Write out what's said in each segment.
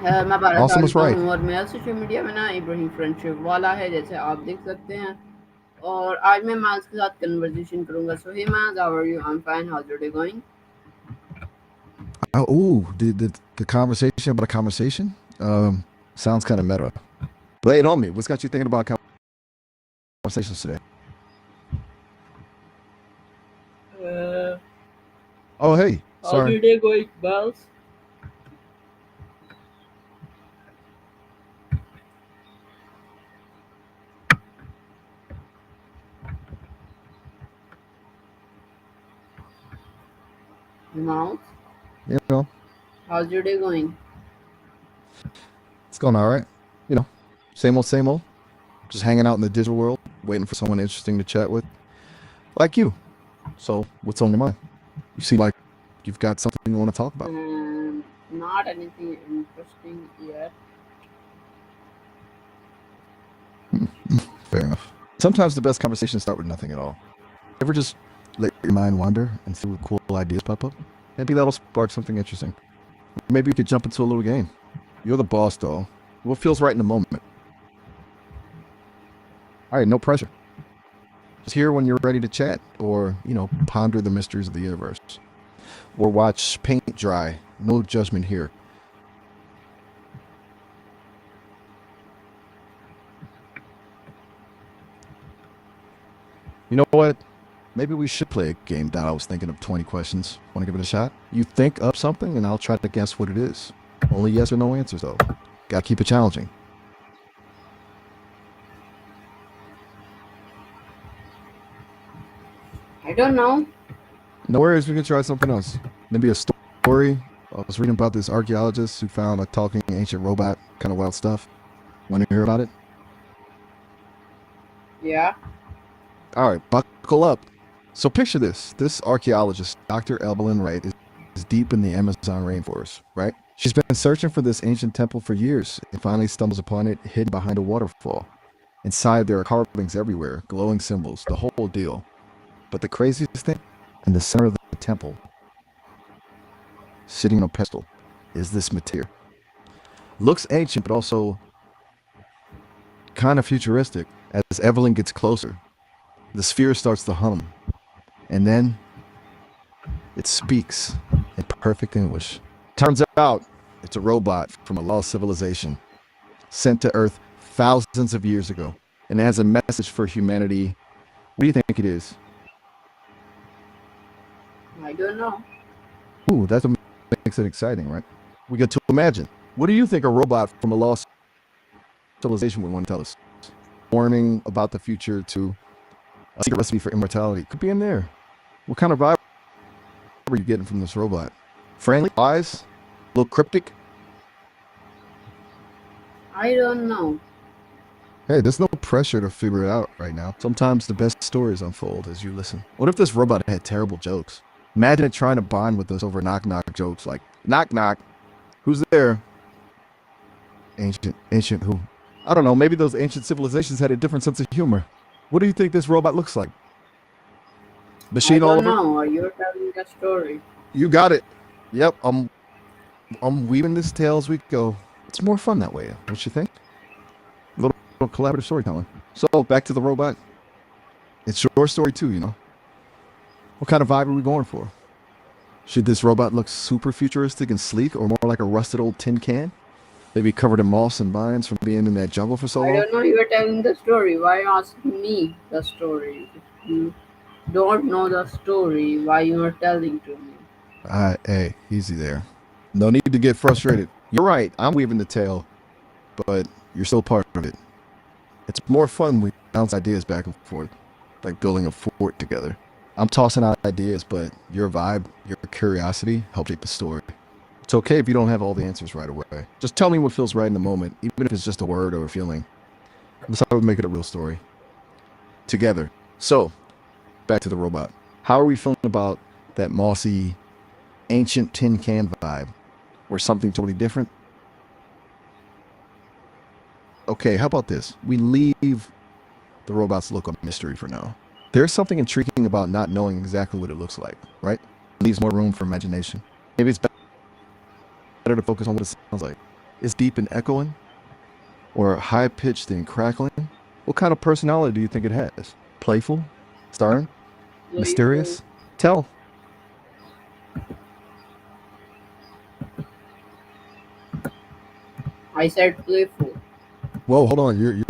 मैं 12 Awesome साल is का right. हूँ और मेरा सोशल मीडिया में ना इब्राहिम फ्रेंडशिप वाला है, जैसे आप देख सकते हैं। और आज मैं माज के साथ कन्वर्सेशन करूंगा। So hey Maz, how are you? I am fine, how's your day going? Oh, ooh, the conversation about a conversation sounds kind of meta. Lay it on me. What's got you thinking about conversations today? Uh, Oh, hey, how's sorry. your day going, Bells? Mouse, You know, how's your day going? it's going all right. You know, same old, same old. Just hanging out in the digital world, waiting for someone interesting to chat with, like you. So, what's on your mind? You seem like you've got something you want to talk about. Not anything interesting yet. Fair enough. Sometimes the best conversations start with nothing at all. Ever just let your mind wander and see what cool ideas pop up? Maybe that'll spark something interesting. Maybe we could jump into a little game. You're the boss, though. What feels right in the moment? All right, no pressure. Just here when you're ready to chat, or, ponder the mysteries of the universe. Or watch paint dry. No judgment here. You know what? Maybe we should play a game that I was thinking of 20 questions. Want to give it a shot? You think up something, and I'll try to guess what it is. Only yes or no answers, though. Gotta keep it challenging. I don't know. No worries, we can try something else. Maybe a story. I was reading about this archaeologist who found a talking ancient robot. Kind of wild stuff. Want to hear about it? Yeah. All right, buckle up. So picture this. This archaeologist, Dr. Evelyn Wright, is deep in the Amazon rainforest, right? She's been searching for this ancient temple for years and finally stumbles upon it hidden behind a waterfall. Inside, there are carvings everywhere, glowing symbols, the whole deal. But the craziest thing, in the center of the temple, sitting on a pedestal, is this material. Looks ancient, but also kind of futuristic. As Evelyn gets closer, the sphere starts to hum, and then it speaks in perfect English. Turns out it's a robot from a lost civilization sent to Earth thousands of years ago, and it has a message for humanity. What do you think it is? I don't know. Ooh, that's what makes it exciting, right? We get to imagine. What do you think a robot from a lost civilization would want to tell us? Warning about the future to a secret recipe for immortality. Could be in there. What kind of vibe are you getting from this robot? Friendly? Eyes? A little cryptic? I don't know. Hey, there's no pressure to figure it out right now. Sometimes the best stories unfold as you listen. What if this robot had terrible jokes? Imagine it trying to bond with us over knock-knock jokes like, knock knock, who's there? Ancient who? I don't know, maybe those ancient civilizations had a different sense of humor. What do you think this robot looks like? I Machine all don't over? know. You're telling a story. You got it. Yep, I'm weaving this tale as we go. It's more fun that way, don't you think? A little collaborative storytelling. So back to the robot. It's your story too, you know. What kind of vibe are we going for? Should this robot look super futuristic and sleek, or more like a rusted old tin can? Maybe covered in moss and vines from being in that jungle for so I long? don't know. You're telling the story. Why ask me the story? If you don't know the story, why you are telling to me? Hey, easy there. No need to get frustrated. You're right, I'm weaving the tale, but you're still part of it. It's more fun when we bounce ideas back and forth, like building a fort together. I'm tossing out ideas, but your vibe, your curiosity helps shape the story. It's okay if you don't have all the answers right away. Just tell me what feels right in the moment, even if it's just a word or a feeling. That's how we make it a real story. Together. So, back to the robot. How are we feeling about that mossy, ancient tin can vibe? Or something totally different? Okay, how about this? We leave the robot's look a mystery for now. There's something intriguing about not knowing exactly what it looks like, right? It leaves more room for imagination. Maybe it's better to focus on what it sounds like. is deep and echoing, or high pitched and crackling? What kind of personality do you think it has? Playful? Stern? Playful. Mysterious? Tell. I said playful. Whoa, hold on. You're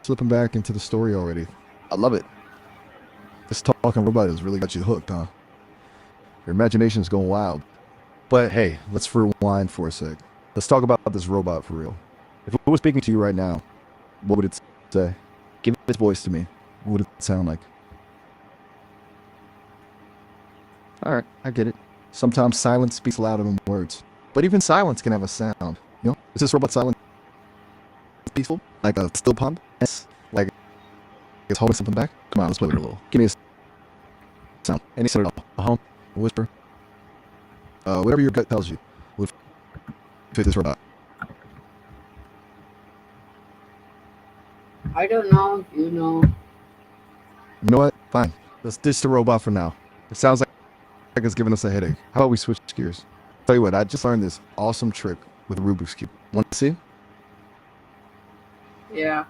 slipping back into the story already. I love it. This talking robot has really got you hooked, huh? Your imagination's going wild. But hey, let's rewind for a sec. Let's talk about this robot for real. If it was speaking to you right now, what would it say? Give its voice to me. What would it sound like? Alright, I get it. Sometimes silence speaks louder than words. But even silence can have a sound. You know? Is this robot silent peaceful? Like a still pond? Yes. Like it's holding something back? Come on, let's play with it a little. Give me a sound. Any sound at all. A hum? A whisper? Whatever your gut tells you would fit this robot. I don't know if you know. You know what? Fine. Let's ditch the robot for now. It sounds like it's giving us a headache. How about we switch gears? Tell you what, I just learned this awesome trick with Rubik's Cube. Want to see? Yeah.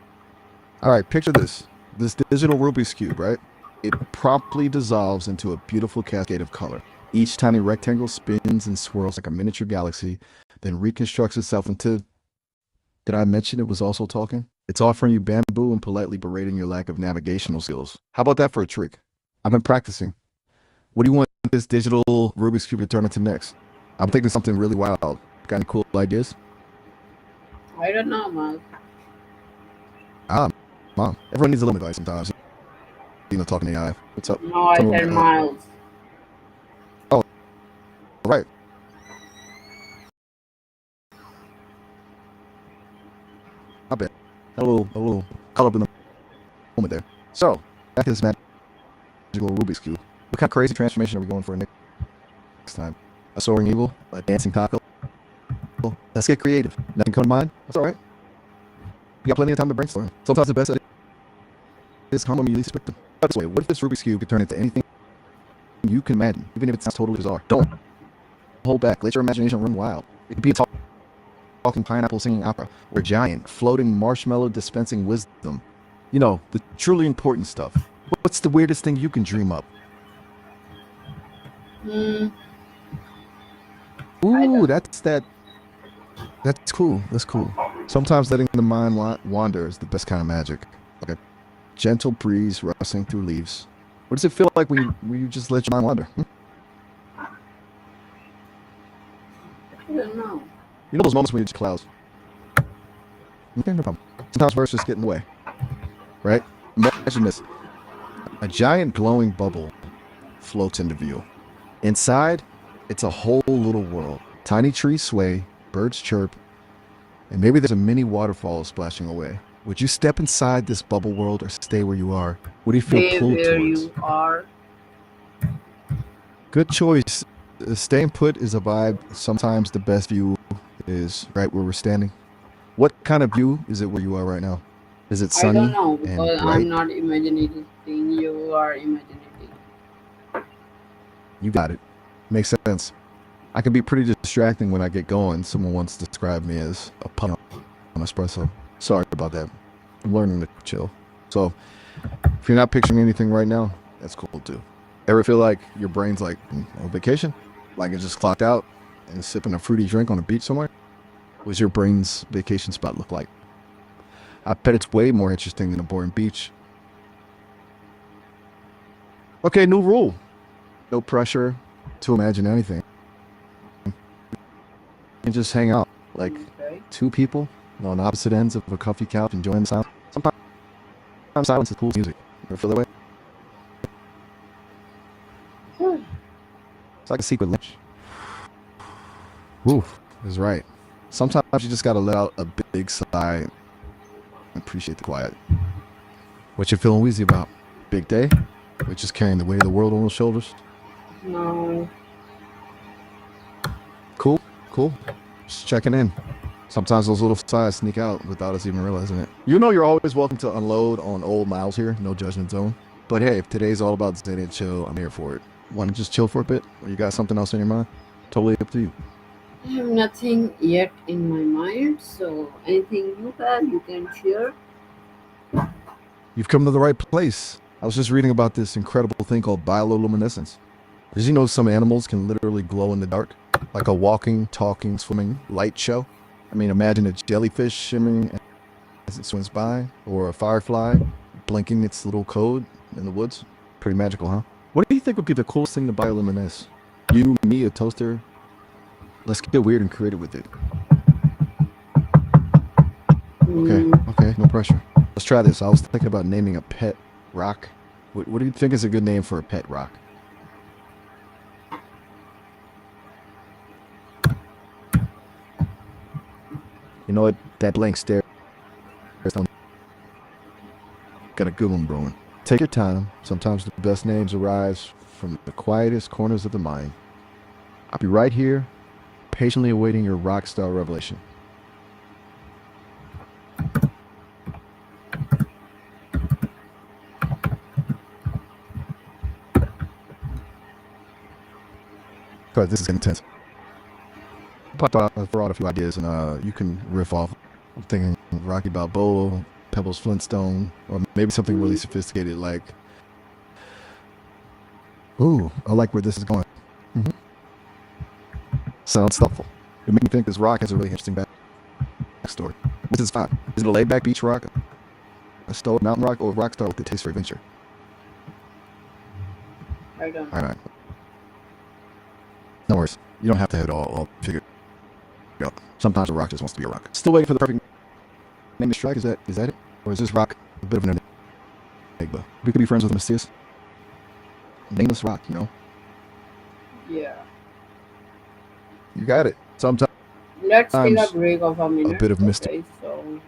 Alright, picture this. This digital Rubik's Cube, right? It promptly dissolves into a beautiful cascade of color. Each tiny rectangle spins and swirls like a miniature galaxy, then reconstructs itself into... Did I mention it was also talking? It's offering you bamboo and politely berating your lack of navigational skills. How about that for a trick? I've been practicing. What do you want this digital Rubik's Cube to turn into next? I'm thinking something really wild. Got any cool ideas? I don't know, man. Mom, everyone needs a little advice sometimes. You know, talking AI. What's up? No, I said Miles. Oh, right. I bet. A little caught up in the moment there. So, back to this magical Rubik's Cube. What kind of crazy transformation are we going for next time? A soaring eagle? A dancing taco? Let's get creative. Nothing come to mind? That's alright. We got plenty of time to brainstorm. Sometimes the best idea is come when you least expect them. By the way, what if this Rubik's Cube could turn into anything you can imagine, even if it sounds totally bizarre? Don't hold back. Let your imagination run wild. It could be a talking pineapple singing opera, or a giant floating marshmallow dispensing wisdom. You know, the truly important stuff. What's the weirdest thing you can dream up? Ooh, that's cool. That's cool. Sometimes letting the mind wander is the best kind of magic. Like a gentle breeze rustling through leaves. What does it feel like when you just let your mind wander? I don't know. You know those moments when you're just clouds? Okay, no problem. Sometimes words just get in the way. Right? Imagine this. A giant glowing bubble floats into view. Inside, it's a whole little world. Tiny trees sway, birds chirp, and maybe there's a mini waterfall splashing away. Would you step inside this bubble world or stay where you are? What do you feel Stay pulled where towards? you are. Good choice. Staying put is a vibe. Sometimes the best view is right where we're standing. What kind of view is it where you are right now? Is it I don't sunny know and because bright? I'm not imagining thing. You are imagining. You got it. Makes sense. I can be pretty distracting when I get going. Someone once described me as a pun on espresso. Sorry about that. I'm learning to chill. So, if you're not picturing anything right now, that's cool too. Ever feel like your brain's like on vacation? Like it just clocked out and sipping a fruity drink on a beach somewhere? What does your brain's vacation spot look like? I bet it's way more interesting than a boring beach. Okay, new rule. No pressure to imagine anything. And just hang out like Okay. two people on opposite ends of a comfy couch enjoying the sound. Sometimes silence is cool music. You ever feel that way? It's like a secret lunch. Woo, is right. Sometimes you just gotta let out a big sigh and appreciate the quiet. What you feeling wheezy about? Big day? We're just carrying the weight of the world on our shoulders? No. Cool. Just checking in. Sometimes those little sighs sneak out without us even realizing it. You know you're always welcome to unload on old Miles here, no judgment zone. But hey, if today's all about zen and chill, I'm here for it. Want to just chill for a bit? Or you got something else in your mind? Totally up to you. I have nothing yet in my mind, so anything you have, you can share. You've come to the right place. I was just reading about this incredible thing called bioluminescence. Did you know some animals can literally glow in the dark? Like a walking, talking, swimming light show? I mean, imagine a jellyfish shimmering as it swims by, or a firefly blinking its little code in the woods. Pretty magical, huh? What do you think would be the coolest thing to bioluminesce? You, me, a toaster? Let's get weird and creative with it. Okay, Hmm. okay, no pressure. Let's try this. I was thinking about naming a pet rock. What do you think is a good name for a pet rock? You know what? That blank stare got a good one brewing. Take your time. Sometimes the best names arise from the quietest corners of the mind. I'll be right here, patiently awaiting your rock star revelation. God, this is intense. I brought a few ideas, and you can riff off. I'm thinking Rocky Balboa, Pebbles Flintstone, or maybe something really sophisticated like, ooh, I like where this is going. Mm-hmm. Sounds thoughtful. It made me think this rock has a really interesting backstory. What's its vibe? Is it a laid back beach rock, a stoic mountain rock, or a rock star with a taste for adventure? I don't All know. right, no worries. You don't have to have it all figured out. Sometimes a rock just wants to be a rock. Still waiting for the perfect name to strike. Is that it? Or is this rock a bit of an enigma? We could be friends with a mysterious, nameless rock, you know? Yeah. You got it. Sometimes Let's take a break of a a minute. bit of mystery. Okay, so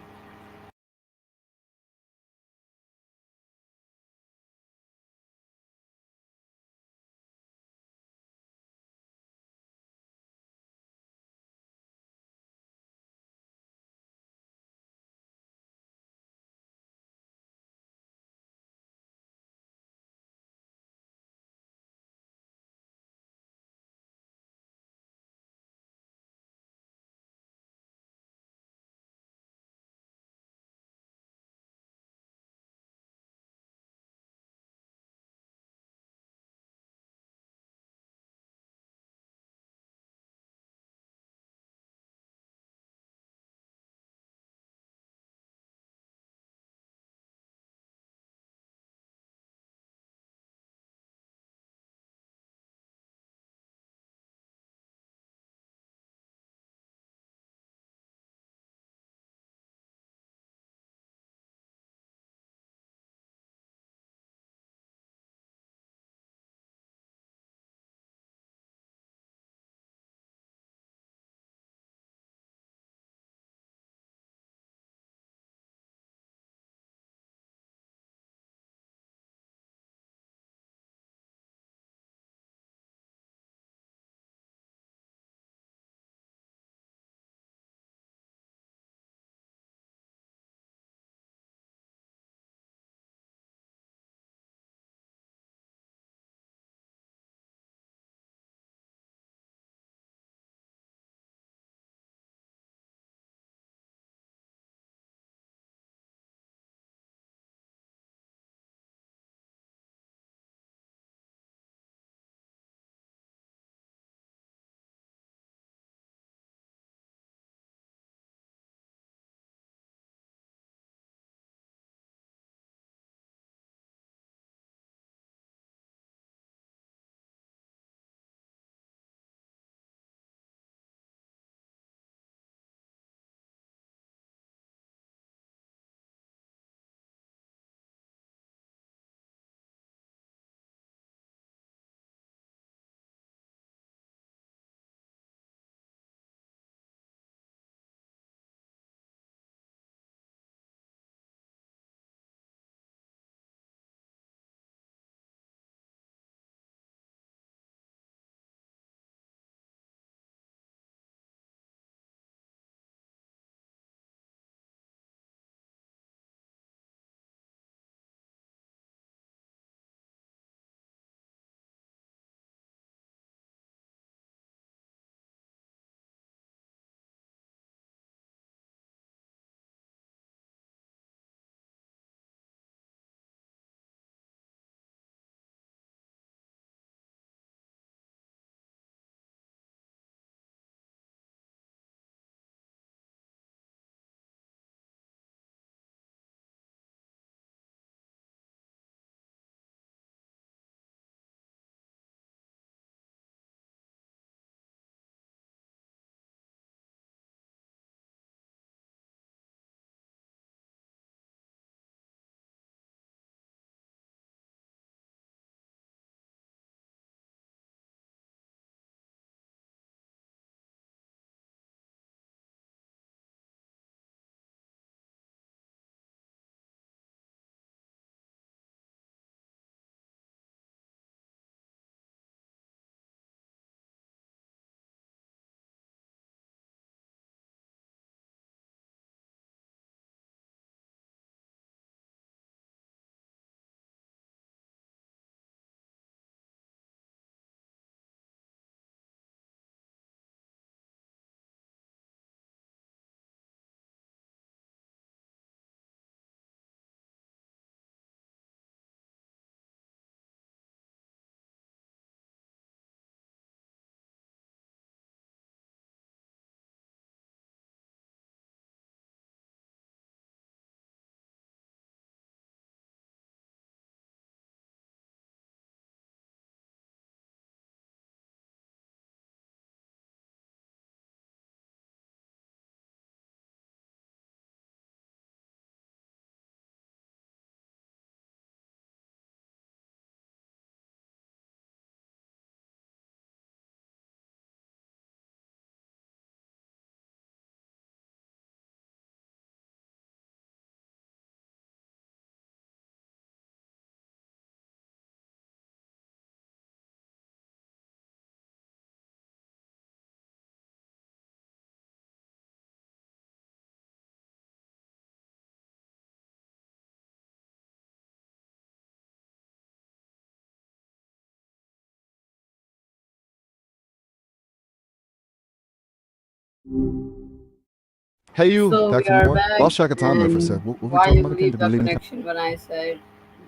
Hey, you. So we Back from are war. back, Lost track of time there for a and sec. What were we why talking you about again? leave Did we the leave anything? connection when I said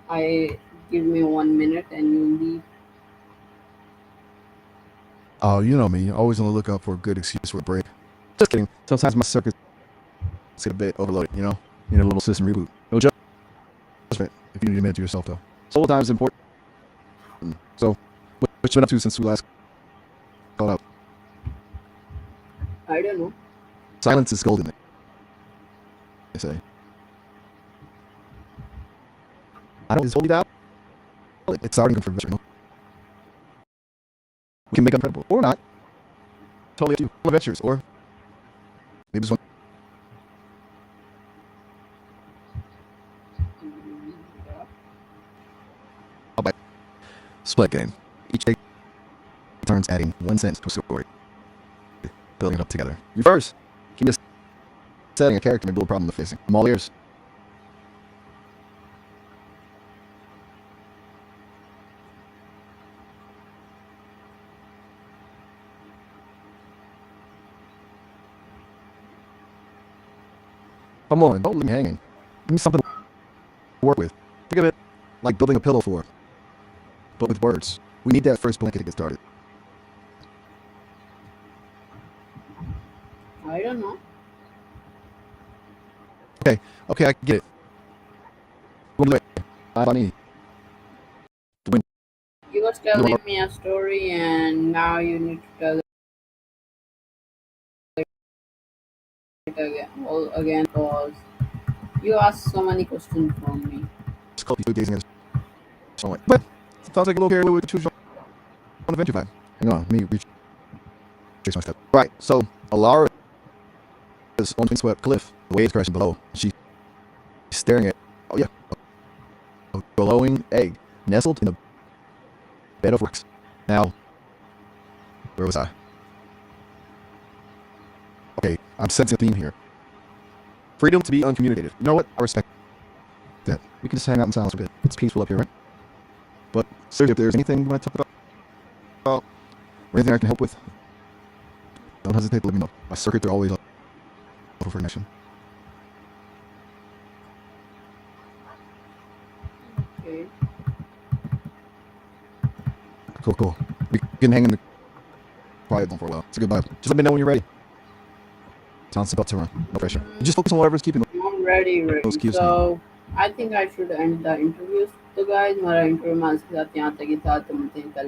I give me 1 minute and you leave? Oh, you know me. Always on the lookout for a good excuse for a break. Just kidding. Sometimes my circuits get a bit overloaded, you know? You need a little system reboot. No judgment if you need to admit it to yourself, though. Solo time is important. So, what you been up to since we last called up? I don't know. Silence is golden, they say. I don't. Is holding out. It's starting for adventure. You know? We can make it incredible or not. Totally up to you. Adventures, or maybe just one. Yeah. I'll buy split game. Each day turns adding 1 cent to a story, building it up together. You first. Keep just setting a character and build a problem they're facing. I'm all ears. Come on, don't leave me hanging. Give me something to work with. Think of it like building a pillow fort, but with words. We need that first blanket to get started. I don't know. Okay, okay, I get it. Bonnie, the wind. You was telling me a story, and now you need to tell it again, all again, because you asked so many questions from me. Just call you gazing at us. But it sounds like a little carried away with the choose your own adventure vibe. Hang on, let me retrace my step. Right, so Alara is on a swept cliff. The waves crashing below. She's staring at, oh yeah, a glowing egg nestled in a bed of rocks. Now, where was I? Okay, I'm sensing a theme here. Freedom to be uncommunicative. You know what? I respect that. We can just hang out in silence a bit. It's peaceful up here, right? But seriously, if there's anything you want to talk about, or anything I can help with, don't hesitate to let me know. My circuits are always up for connection. Okay. Cool, cool. We can hang in the quiet zone for a while. It's a good vibe. Just let me know when you're ready. Sounds about to run. No pressure. You just focus on whatever's keeping I'm ready, those ready. cues coming. So I think I should end the interview. तो guys, हमारा interview में आज के साथ यहाँ तक ही था। तो मिलते हैं कल